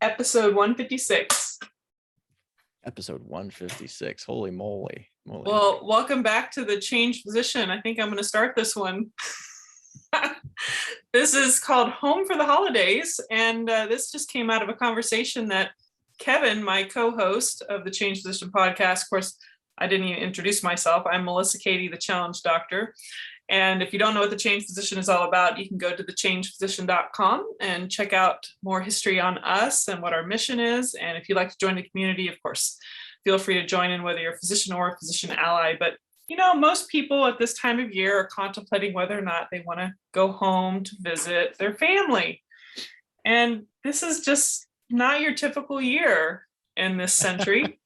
episode 156. Episode 156. Holy moly. Well, welcome back to the Change Physician. I think I'm going to start this one. This is called Home for the Holidays. And this just came out of a conversation that Kevin, my co-host of the Change Physician podcast, of course, I didn't even introduce myself. I'm Melissa Cady, the Challenge Doctor. And if you don't know what the Change Physician is all about, you can go to thechangephysician.com and check out more history on us and what our mission is. And if you'd like to join the community, of course, feel free to join in, whether you're a physician or a physician ally. But, you know, most people at this time of year are contemplating whether or not they want to go home to visit their family. And this is just not your typical year in this century.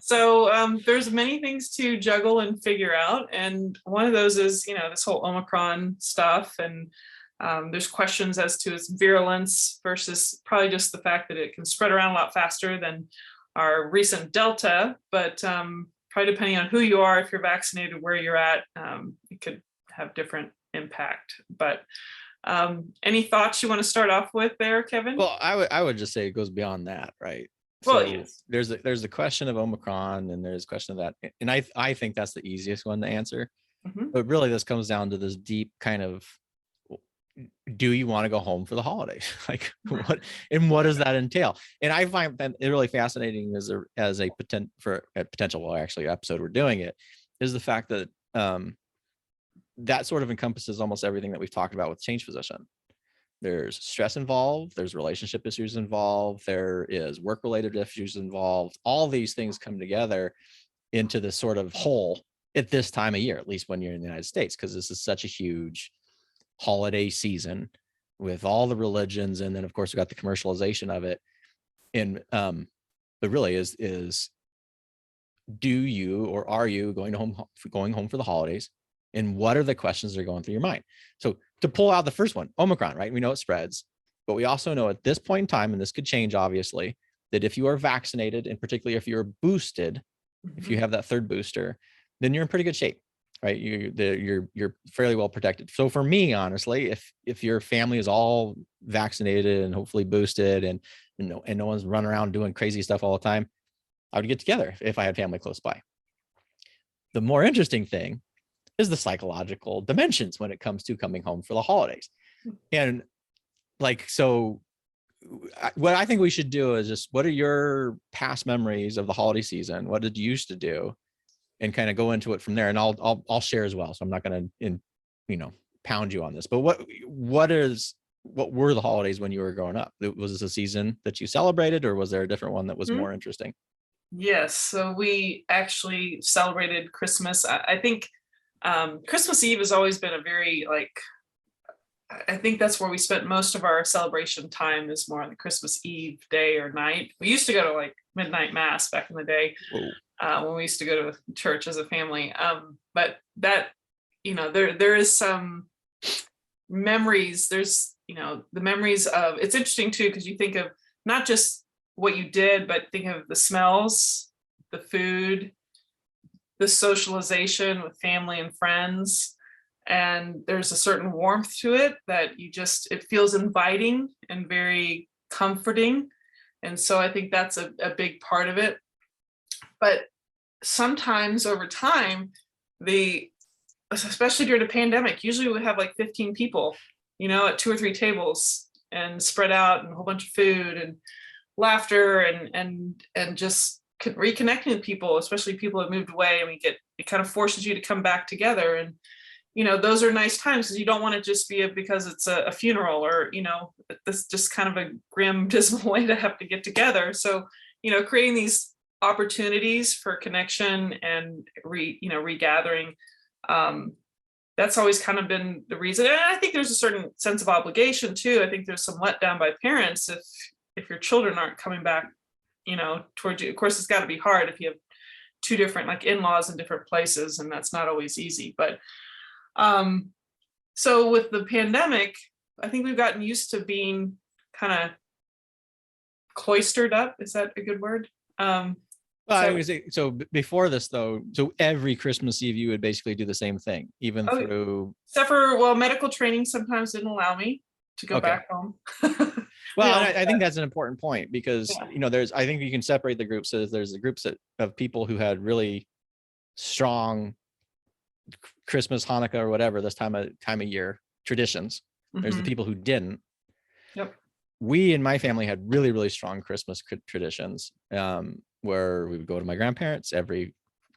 So there's many things to juggle and figure out. And one of those is, you know, this whole Omicron stuff. And there's questions as to its virulence versus probably just the fact that it can spread around a lot faster than our recent Delta. But probably depending on who you are, if you're vaccinated, where you're at, it could have different impact. But any thoughts you want to start off with there, Kevin? Well, I would just say it goes beyond that, right? Well, so yes. There's the question of Omicron, and there's a question of that, and I think that's the easiest one to answer. Mm-hmm. But really, this comes down to this deep kind of, do you want to go home for the holidays? Like, what does that entail? And I find that really fascinating as a potential, well, actually, episode we're doing it, is the fact that that sort of encompasses almost everything that we've talked about with Change Physician. There's stress involved, there's relationship issues involved, there is work-related issues involved. All these things come together into this sort of whole at this time of year, at least when you're in the United States, because this is such a huge holiday season with all the religions. And then of course we got the commercialization of it. And but really is do you, or are you going home for the holidays? And what are the questions that are going through your mind? So to pull out the first one, Omicron, right? We know it spreads, but we also know at this point in time, and this could change obviously, that if you are vaccinated, and particularly if you're boosted, if you have that third booster, then you're in pretty good shape, right? You're fairly well protected. So for me, honestly, if your family is all vaccinated and hopefully boosted, and no one's running around doing crazy stuff all the time, I would get together if I had family close by. The more interesting thing is the psychological dimensions when it comes to coming home for the holidays. And like, so what I think we should do is just, what are your past memories of the holiday season? What did you used to do? And kind of go into it from there. And I'll share as well. So I'm not going to, pound you on this, but what were the holidays when you were growing up? Was this a season that you celebrated, or was there a different one that was more interesting? Yes. So we actually celebrated Christmas. I think Christmas Eve has always been a very, I think that's where we spent most of our celebration time, is more on the Christmas Eve day or night. We used to go to like midnight mass back in the day when we used to go to church as a family. But that, there is some memories. There's, the memories of, it's interesting too, because you think of not just what you did, but think of the smells, the food, the socialization with family and friends. And there's a certain warmth to it that it feels inviting and very comforting. And so I think that's a big part of it. But sometimes over time, especially during the pandemic, usually we have like 15 people, at 2 or 3 tables, and spread out, and a whole bunch of food and laughter and just reconnecting with people, especially people that moved away. I mean, it kind of forces you to come back together. And, those are nice times, because you don't want to just be because it's a funeral, or, this just kind of a grim, dismal way to have to get together. So, creating these opportunities for connection and regathering, that's always kind of been the reason. And I think there's a certain sense of obligation too. I think there's some letdown by parents if your children aren't coming back, towards you. Of course, it's got to be hard if you have 2 different like in-laws in different places, and that's not always easy. But so with the pandemic, I think we've gotten used to being kind of cloistered up. Is that a good word? So before this though, so every Christmas Eve you would basically do the same thing, even through, except for, medical training sometimes didn't allow me to go back home. Well, know, and I think that's an important point because, yeah. I think you can separate the groups. So there's the groups of people who had really strong Christmas, Hanukkah, or whatever, this time of year traditions. There's the Mhm. people who didn't. Yep. We in my family had really, really strong Christmas traditions, where we would go to my grandparents every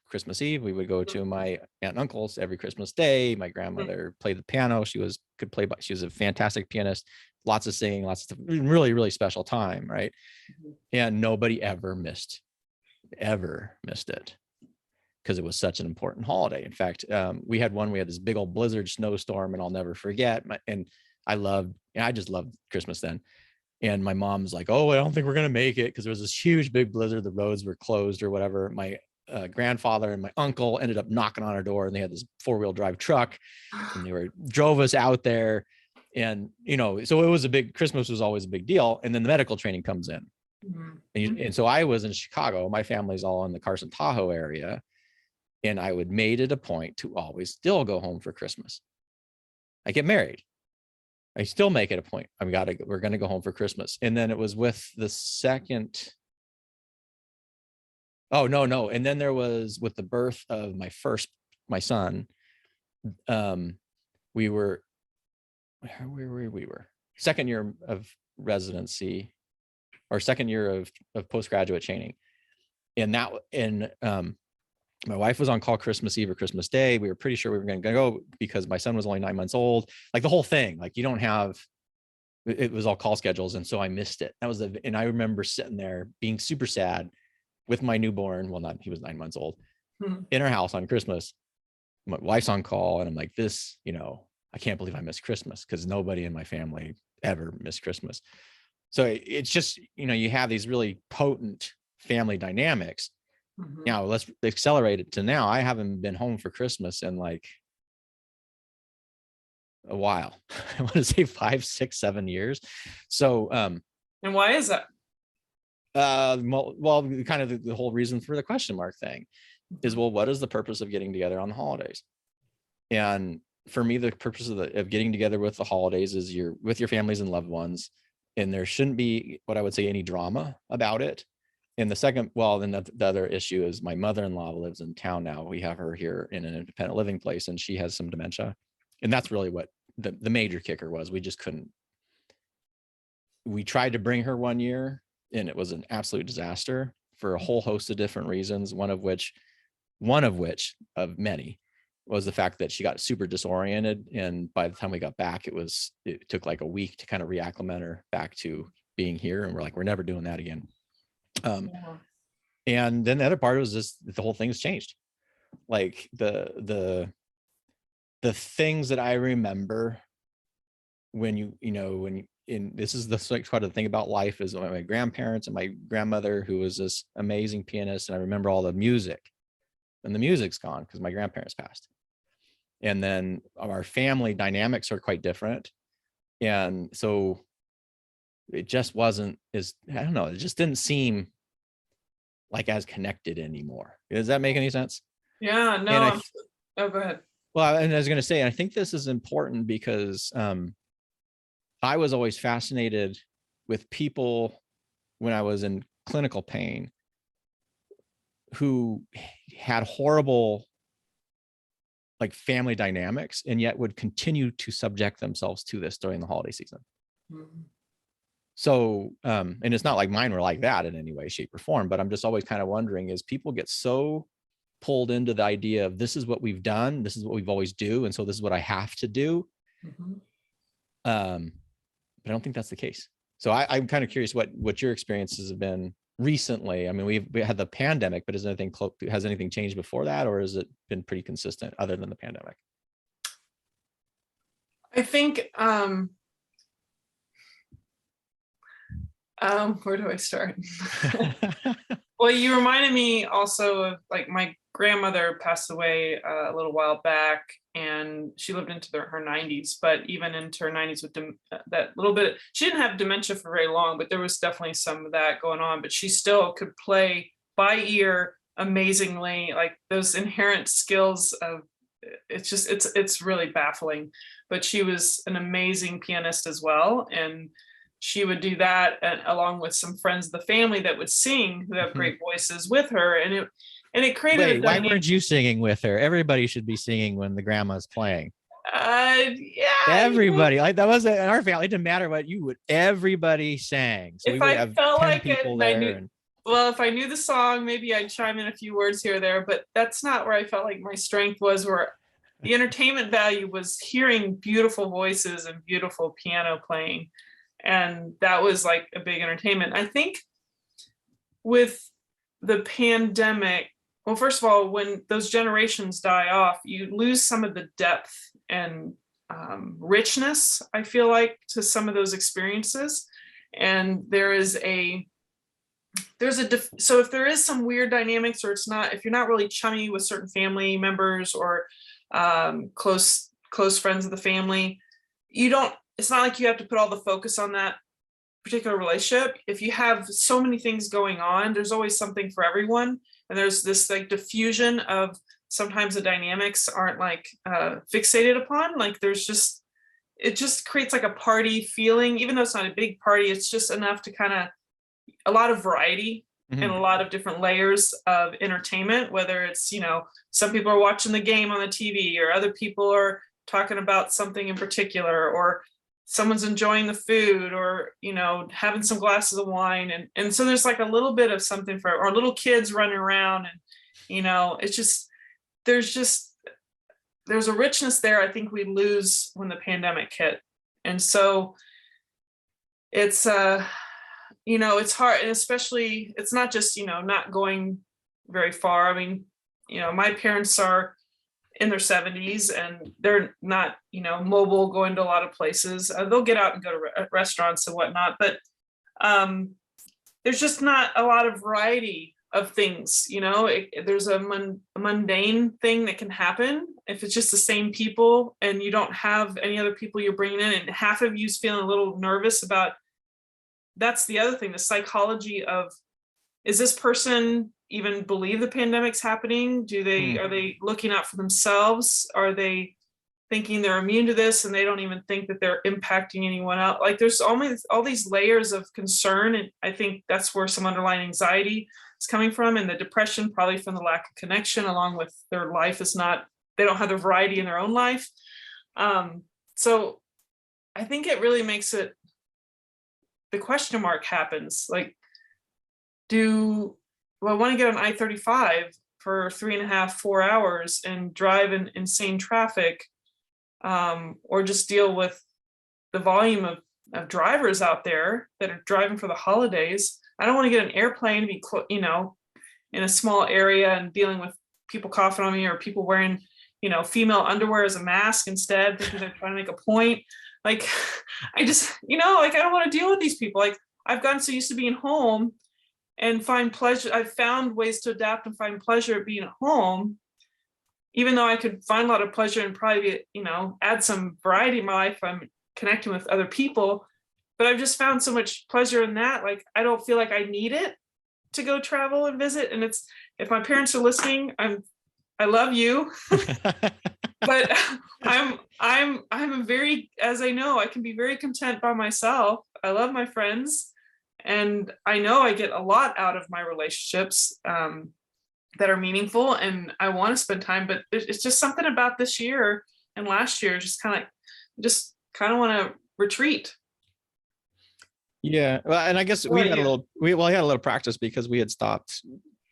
Christmas Eve. We would go to my aunt and uncle's every Christmas Day. My grandmother played the piano. She was a fantastic pianist. Lots of singing, lots of stuff. Really, really special time, right? Mhm. And nobody ever missed it because it was such an important holiday. In fact, we had this big old blizzard snowstorm, and I'll never forget. I just loved Christmas then. And my mom's like, "Oh, I don't think we're gonna make it," because there was this huge big blizzard. The roads were closed or whatever. My grandfather and my uncle ended up knocking on our door, and they had this 4-wheel drive truck, and they drove us out there. And so it was Christmas was always a big deal. And then the medical training comes in, Mhm. and so I was in Chicago. My family's all in the Carson Tahoe area, and I would made it a point to always still go home for Christmas. I get married, I still make it a point. We're going to go home for Christmas. And then it was with the second. Oh, no. And then there was with the birth of my son. We were, we were second year of residency or second year of postgraduate training. And my wife was on call Christmas Eve or Christmas Day. We were pretty sure we were going to go because my son was only 9 months old. Like the whole thing, like you don't have, it was all call schedules. And so I missed it. And I remember sitting there being super sad with my newborn. Well, he was 9 months old Mhm. in our house on Christmas. My wife's on call. And I'm like, I can't believe I missed Christmas because nobody in my family ever missed Christmas. So it's just, you have these really potent family dynamics. Mhm. Now let's accelerate it to now. I haven't been home for Christmas in like a while. I want to say 5, 6, 7 years. So, And why is that? well, kind of the whole reason for the question mark thing is, well, what is the purpose of getting together on the holidays? And for me, the purpose of getting together with the holidays is you're with your families and loved ones, and there shouldn't be what I would say any drama about it. And then the other issue is my mother-in-law lives in town now. We have her here in an independent living place, and she has some dementia. And that's really what the major kicker was. We tried to bring her one year, and it was an absolute disaster for a whole host of different reasons. One of which of many was the fact that she got super disoriented. And by the time we got back, it took like a week to kind of reacclimate her back to being here. And we're like, we're never doing that again. Yeah. And then the other part was just the whole thing's changed. Like the things that I remember this is the part of the thing about life is my grandparents and my grandmother, who was this amazing pianist. And I remember all the music, and the music's gone because my grandparents passed. And then our family dynamics are quite different. And so it just wasn't I don't know, it just didn't seem like as connected anymore. Does that make any sense? Yeah. And No. Oh, go ahead. well, and I was going to say, I think this is important because I was always fascinated with people when I was in clinical pain who had horrible like family dynamics and yet would continue to subject themselves to this during the holiday season. Mhm. So, and it's not like mine were like that in any way, shape, or form, but I'm just always kind of wondering is people get so pulled into the idea of this is what we've done, this is what we've always do, and so this is what I have to do. Mhm. But I don't think that's the case. So I'm kind of curious what your experiences have been recently. I mean, we had the pandemic, but has anything changed before that, or has it been pretty consistent other than the pandemic? I think where do I start? Well, you reminded me also of like my grandmother passed away a little while back, and she lived into her 90s. But even into her 90s with that little bit, she didn't have dementia for very long, but there was definitely some of that going on. But she still could play by ear amazingly, like those inherent skills of it's really baffling. But she was an amazing pianist as well, and she would do that, and along with some friends of the family that would sing, who have great voices with her, and it created Wait, a why dynamic. weren't you singing with her? Everybody should be singing when the grandma's playing. Yeah, Everybody, like that was in our family. It didn't matter what you would. Everybody sang, so we if would I have felt 10 like it, people and I there. knew, well, if I knew the song, maybe I'd chime in a few words here or there, but that's not where I felt like my strength was. Where the entertainment value was hearing beautiful voices and beautiful piano playing. And that was like a big entertainment. I think with the pandemic, well, first of all, when those generations die off, you lose some of the depth and richness, I feel like, to some of those experiences. And so if there is some weird dynamics, or if you're not really chummy with certain family members or close friends of the family, it's not like you have to put all the focus on that particular relationship. If you have so many things going on, there's always something for everyone. And there's this like diffusion of, sometimes the dynamics aren't like fixated upon, like it just creates like a party feeling, even though it's not a big party. It's just enough to kind of, a lot of variety and a lot of different layers of entertainment, whether it's, some people are watching the game on the TV, or other people are talking about something in particular, or someone's enjoying the food, or having some glasses of wine, and so there's like a little bit of something or little kids running around, and it's just there's a richness there I think we lose when the pandemic hit. And so it's it's hard, and especially it's not just not going very far. I mean, my parents are in their 70s, and they're not mobile, going to a lot of places. They'll get out and go to restaurants and whatnot, but there's just not a lot of variety of things. There's a mundane thing that can happen if it's just the same people, and you don't have any other people you're bringing in, and half of you's feeling a little nervous about. That's the other thing, the psychology of, is this person even believe the pandemic's happening? Are they looking out for themselves? Are they thinking they're immune to this and they don't even think that they're impacting anyone else? Like, there's all these layers of concern, and I think that's where some underlying anxiety is coming from, and the depression probably from the lack of connection, along with their life they don't have the variety in their own life. So I think it really makes it, the question mark happens, like, do I want to get on I-35 for 3.5, 4 hours and drive in insane traffic, or just deal with the volume of drivers out there that are driving for the holidays? I don't want to get an airplane to be, in a small area and dealing with people coughing on me, or people wearing, female underwear as a mask instead, thinking they're trying to make a point. Like, I just, like, I don't want to deal with these people. Like, I've gotten so used to being home and find pleasure. I've found ways to adapt and find pleasure at being at home, even though I could find a lot of pleasure and probably, add some variety in my life. I'm connecting with other people, but I've just found so much pleasure in that. Like, I don't feel like I need it to go travel and visit. And if my parents are listening, I love you, but I'm a very, as I know, I can be very content by myself. I love my friends, and I know I get a lot out of my relationships that are meaningful, and I want to spend time, but it's just something about this year and last year, just kind of want to retreat. Yeah, well, and I guess we had a little practice, because we had stopped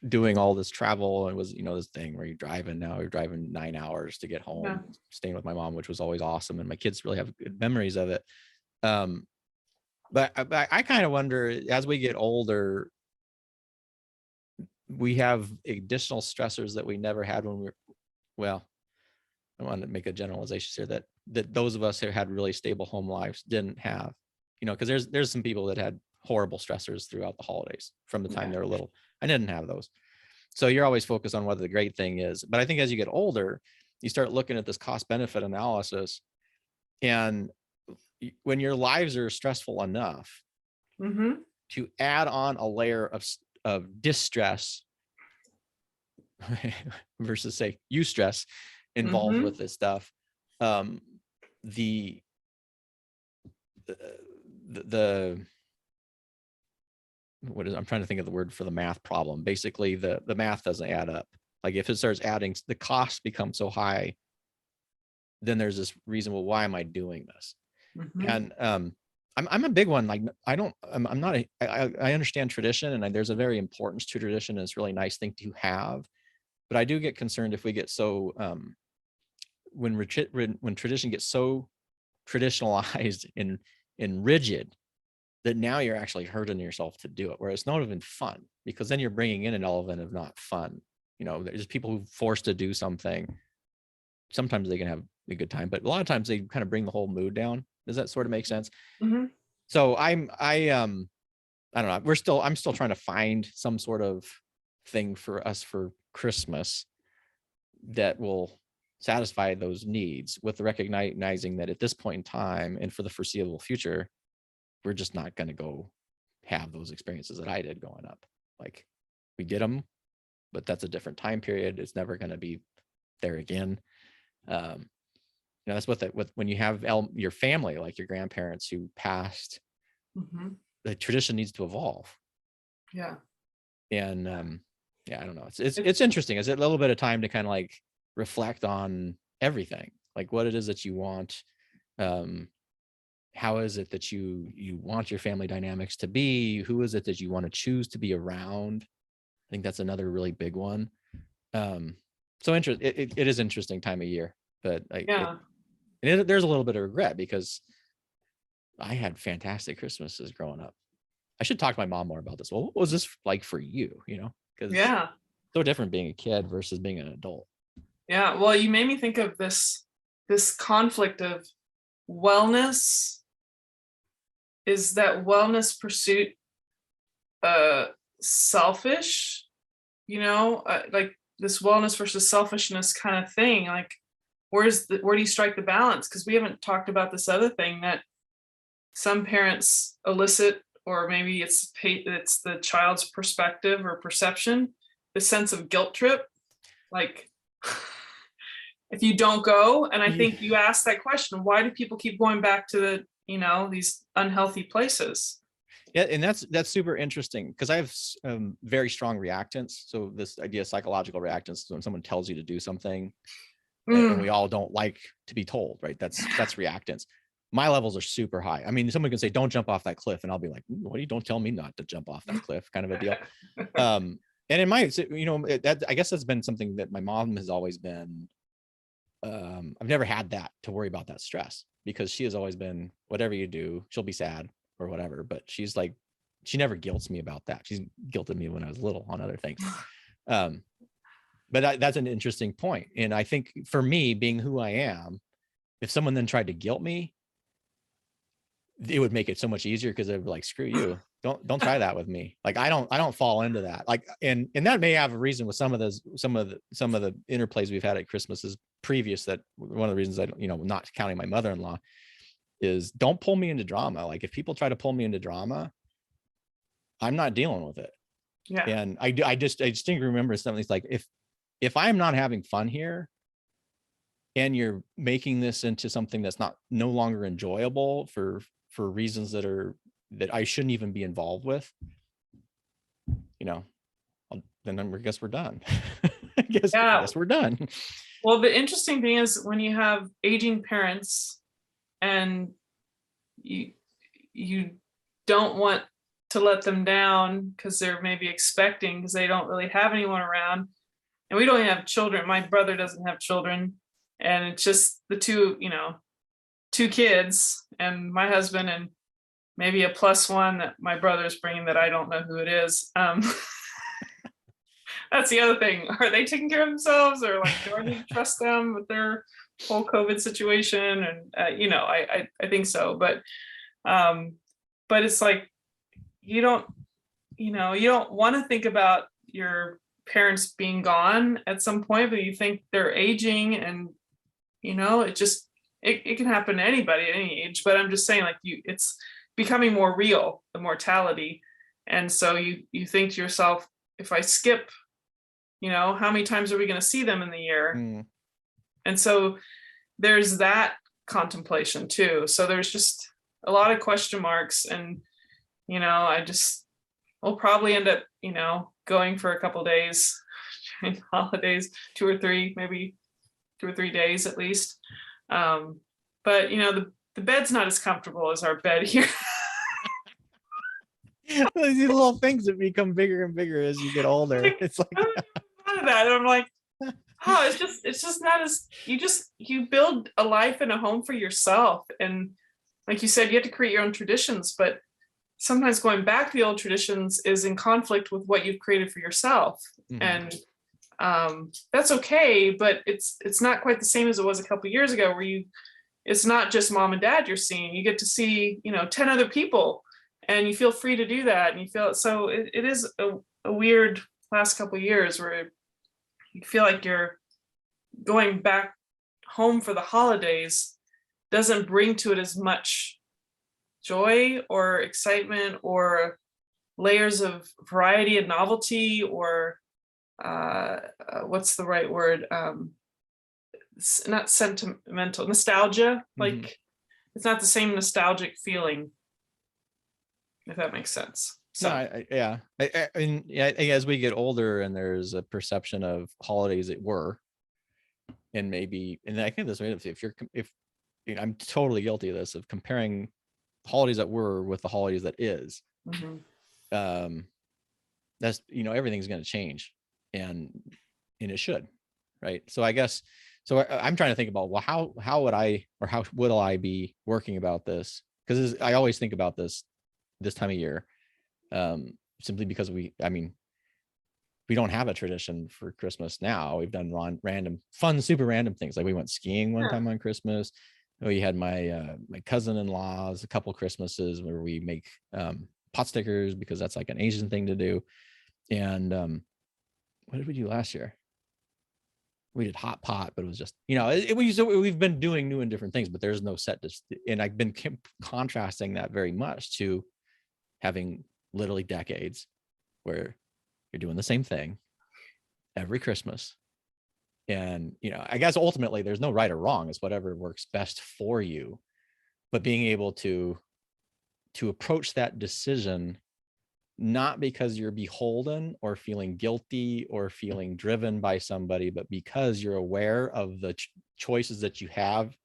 doing all this travel, and it was this thing where you're driving 9 hours to get home. Yeah. Staying with my mom, which was always awesome, and my kids really have good memories of it. But I kind of wonder, as we get older, we have additional stressors that we never had when well, I want to make a generalization here, that those of us who had really stable home lives didn't have, because there's some people that had horrible stressors throughout the holidays from the time they were little. I didn't have those. So you're always focused on what the great thing is. But I think as you get older, you start looking at this cost benefit analysis. And when your lives are stressful enough, to add on a layer of distress versus, say, eustress involved with this stuff, the the what is, I'm trying to think of the word for the math problem. Basically, the math doesn't add up. Like if it starts adding, the costs become so high, then there's this reason, well, why am I doing this? Mhm. And I'm a big one. Like I'm not I understand tradition, and there's a very importance to tradition, and it's a really nice thing to have. But I do get concerned if we get so when tradition gets so traditionalized and rigid, that now you're actually hurting yourself to do it, where it's not even fun, because then you're bringing in an element of not fun. You know, there's people who forced to do something. Sometimes they can have a good time, but a lot of times they kind of bring the whole mood down. Does that sort of make sense? Mhm. So I don't know. I'm still trying to find some sort of thing for us for Christmas that will satisfy those needs, with the recognizing that at this point in time and for the foreseeable future, we're just not going to go have those experiences that I did growing up. Like we get them, but that's a different time period. It's never going to be there again. You know, that's with when you have your family, like your grandparents who passed, Mhm. the tradition needs to evolve. Yeah. And yeah, I don't know. It's It's interesting. It's a little bit of time to kind of like reflect on everything, like what it is that you want. How is it that you want your family dynamics to be? Who is it that you want to choose to be around? I think that's another really big one. So it is interesting time of year, but yeah. there's a little bit of regret, because I had fantastic Christmases growing up. I should talk to my mom more about this. Well, what was this like for you? You know, because Yeah. so different being a kid versus being an adult. Yeah. Well, you made me think of this conflict of wellness. Is that wellness pursuit uh selfish? Like this wellness versus selfishness kind of thing. Like where do you strike the balance? Because we haven't talked about this other thing that some parents elicit, or maybe it's the child's perspective or perception, the sense of guilt trip, like if you don't go. And I Yeah. think you asked that question, why do people keep going back to these unhealthy places? Yeah, and that's super interesting, because I have very strong reactance. So this idea of psychological reactance, when someone tells you to do something, and we Mm. all don't like to be told, right? That's reactance. My levels are super high. I mean, someone can say, "Don't jump off that cliff," and I'll be like, "What do you? Don't tell me not to jump off that cliff," kind of a deal. And in my, that I guess that's been something that my mom has always been. I've never had that to worry about, that stress, because she has always been, whatever you do, she'll be sad or whatever, but she's like, she never guilts me about that. She's guilted me when I was little on other things. Um, but that's an interesting point. And I think for me, being who I am, if someone then tried to guilt me, it would make it so much easier, because they'd be like, screw you. Don't try that with me. Like I don't fall into that. Like, and that may have a reason with some of the interplays we've had at Christmases previous, that one of the reasons I don't, not counting my mother-in-law, is don't pull me into drama. Like if people try to pull me into drama, I'm not dealing with it. Yeah. And I distinctly remember something like, if I'm not having fun here, and you're making this into something that's no longer enjoyable for reasons that I shouldn't even be involved with, then I guess we're done. I Yeah. guess we're done. Well, the interesting thing is when you have aging parents and you don't want to let them down because they're maybe expecting, because they don't really have anyone around. And we don't even have children. My brother doesn't have children. And it's just the two kids and my husband, and maybe a plus one that my brother's bringing that I don't know who it is. That's the other thing. Are they taking care of themselves, or like, do I need to trust them with their whole COVID situation? And I think so, but it's like you don't want to think about your parents being gone at some point, but you think they're aging, and it can happen to anybody at any age. But I'm just saying, like, it's becoming more real, the mortality. And so you think to yourself, if I skip, how many times are we going to see them in the year? Mm. And so there's that contemplation too. So there's just a lot of question marks. And, we'll probably end up, going for a couple days during holidays, 2 or 3, maybe 2 or 3 days at least. But the bed's not as comfortable as our bed here. These little things that become bigger and bigger as you get older. It's like, I don't even thought of that. And I'm like, oh, it's just not as you build a life and a home for yourself. And like you said, you have to create your own traditions, but sometimes going back to the old traditions is in conflict with what you've created for yourself. And that's okay, but it's not quite the same as it was a couple of years ago, where it's not just mom and dad you're seeing. You get to see 10 other people, and you feel free to do that, and you feel so it is a weird last couple of years where you feel like you're going back home for the holidays doesn't bring to it as much joy or excitement or layers of variety and novelty, or what's the right word? Not sentimental, nostalgia. Like it's not the same nostalgic feeling, if that makes sense. So no, I mean, I think as we get older and there's a perception of holidays that were, and maybe, and I think this way, if I'm totally guilty of this, of comparing holidays that were with the holidays that is, that's, everything's going to change, and it should, right? So I guess, I'm trying to think about, well, how would I, or how will I be working about this? Because I always think about this time of year, simply because we don't have a tradition for Christmas now. We've done super random things. Like we went skiing one time on Christmas. We had my cousin-in-laws a couple Christmases where we make pot stickers, because that's like an Asian thing to do. And what did we do last year? We did hot pot, but it was just, we've been doing new and different things, but there's no set. And I've been contrasting that very much to having literally decades where you're doing the same thing every Christmas. And, I guess ultimately there's no right or wrong. It's whatever works best for you. But being able to approach that decision, not because you're beholden or feeling guilty or feeling driven by somebody, but because you're aware of the choices that you have.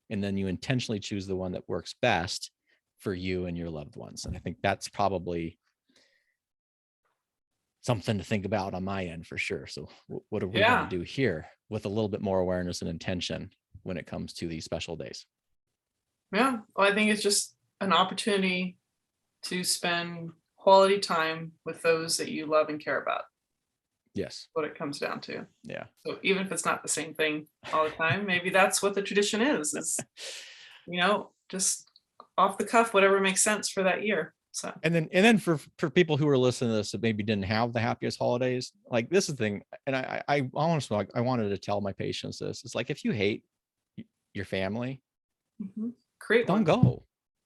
And then you intentionally choose the one that works best for you and your loved ones. And I think that's probably something to think about on my end for sure. So what are we going to do here with a little bit more awareness and intention when it comes to these special days? Yeah, well, I think it's just an opportunity to spend quality time with those that you love and care about. Yes. What it comes down to. Yeah. So even if it's not the same thing all the time, maybe that's what the tradition is, just off the cuff, whatever makes sense for that year. So, and then for people who are listening to this that maybe didn't have the happiest holidays, like this is the thing. And I honestly, I wanted to tell my patients this. It's like, if you hate your family, don't go.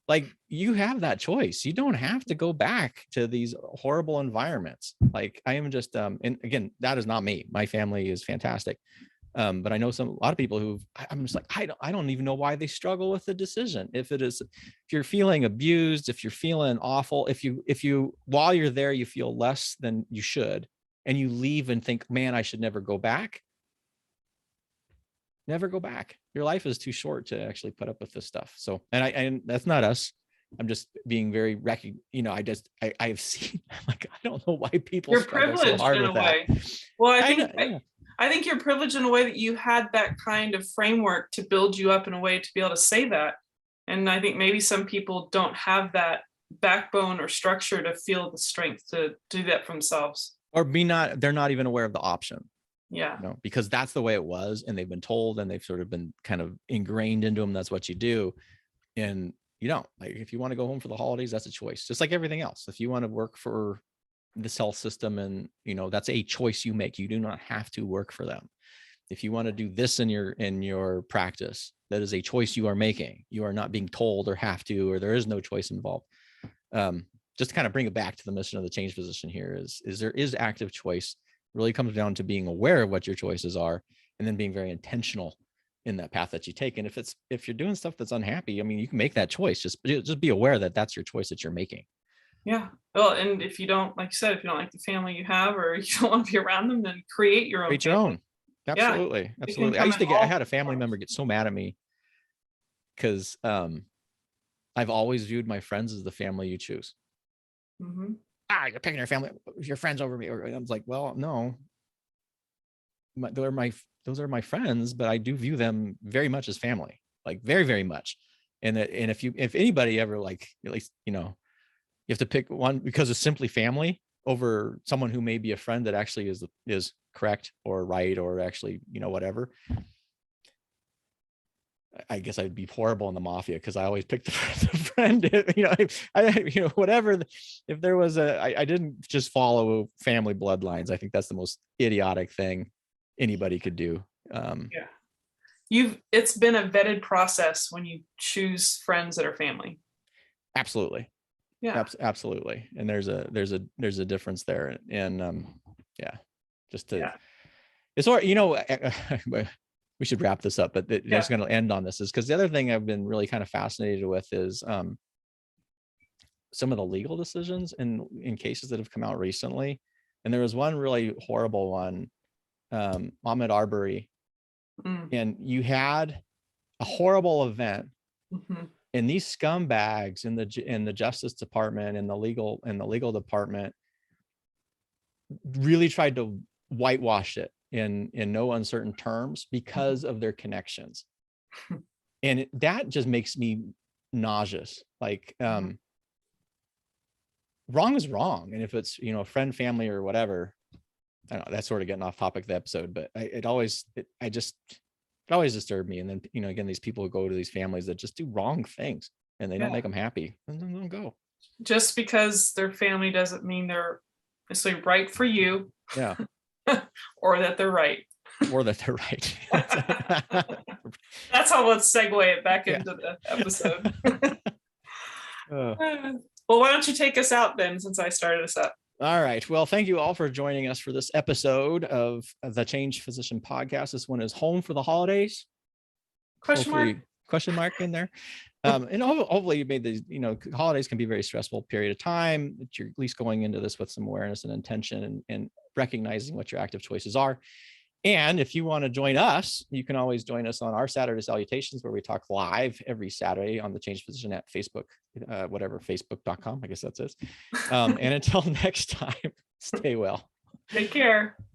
Like, you have that choice. You don't have to go back to these horrible environments. Like, I am just, and again, that is not me. My family is fantastic. But I know a lot of people I'm just like, I don't even know why they struggle with the decision. If you're feeling abused, if you're feeling awful, if you, while you're there, you feel less than you should, and you leave and think, man, I should never go back. Never go back. Your life is too short to actually put up with this stuff. So, and that's not us. I'm just being very I've seen, like, I don't know why people you're struggle privileged so hard in with a that. way. Well, I think you're privileged in a way that you had that kind of framework to build you up in a way to be able to say that. And I think maybe some people don't have that backbone or structure to feel the strength to do that for themselves. Or they're not even aware of the option. Yeah. Because that's the way it was, and they've been told, and they've sort of been kind of ingrained into them. That's what you do. And like, if you want to go home for the holidays, that's a choice, just like everything else. If you want to work for this health system, and that's a choice you make. You do not have to work for them. If you want to do this in your practice, that is a choice you are making. You are not being told or have to, or there is no choice involved. Just to kind of bring it back to the mission of the change physician here is there is active choice. It really comes down to being aware of what your choices are, and then being very intentional in that path that you take. And if you're doing stuff that's unhappy, I mean, you can make that choice. Just be aware that that's your choice that you're making. Yeah. Well, and if you don't, like you said, if you don't like the family you have, or you don't want to be around them, then create your own Create your family. own. Absolutely. Yeah, Absolutely. I had a family member get so mad at me because I've always viewed my friends as the family you choose. Mm-hmm. You're picking your friends over me. Or I was like, well, no, those are my friends, but I do view them very much as family, like very, very much. And if anybody ever, like, at least, you have to pick one because it's simply family over someone who may be a friend that actually is correct or right, or actually, whatever. I guess I'd be horrible in the mafia because I always pick the friend, whatever. If there was I didn't just follow family bloodlines. I think that's the most idiotic thing anybody could do. Yeah. It's been a vetted process when you choose friends that are family. Absolutely. Yeah. Absolutely. And there's a difference there. And it's all, we should wrap this up, but just going to end on this is because the other thing I've been really kind of fascinated with is some of the legal decisions in cases that have come out recently. And there was one really horrible one, Ahmaud Arbery, and you had a horrible event. Mm-hmm. And these scumbags in the Justice Department and the legal department really tried to whitewash it in no uncertain terms because of their connections. And that just makes me nauseous. Like, wrong is wrong. And if it's, friend, family, or whatever, I don't know, that's sort of getting off topic of the episode, but it always disturbed me. And then, again, these people who go to these families that just do wrong things and they don't make them happy, and then don't go. Just because their family doesn't mean they're necessarily right for you. Yeah. Or that they're right. Or that they're right. That's how let's segue it back into the episode. Well, why don't you take us out then, since I started us up? All right. Well, thank you all for joining us for this episode of the Change Physician Podcast. This one is Home for the Holidays. Question mark in there. And hopefully you made these, holidays can be a very stressful period of time, that you're at least going into this with some awareness and intention and recognizing what your active choices are. And if you want to join us, you can always join us on our Saturday Salutations, where we talk live every Saturday on the Change Physician at Facebook, facebook.com. I guess that's it. And until next time, stay well. Take care.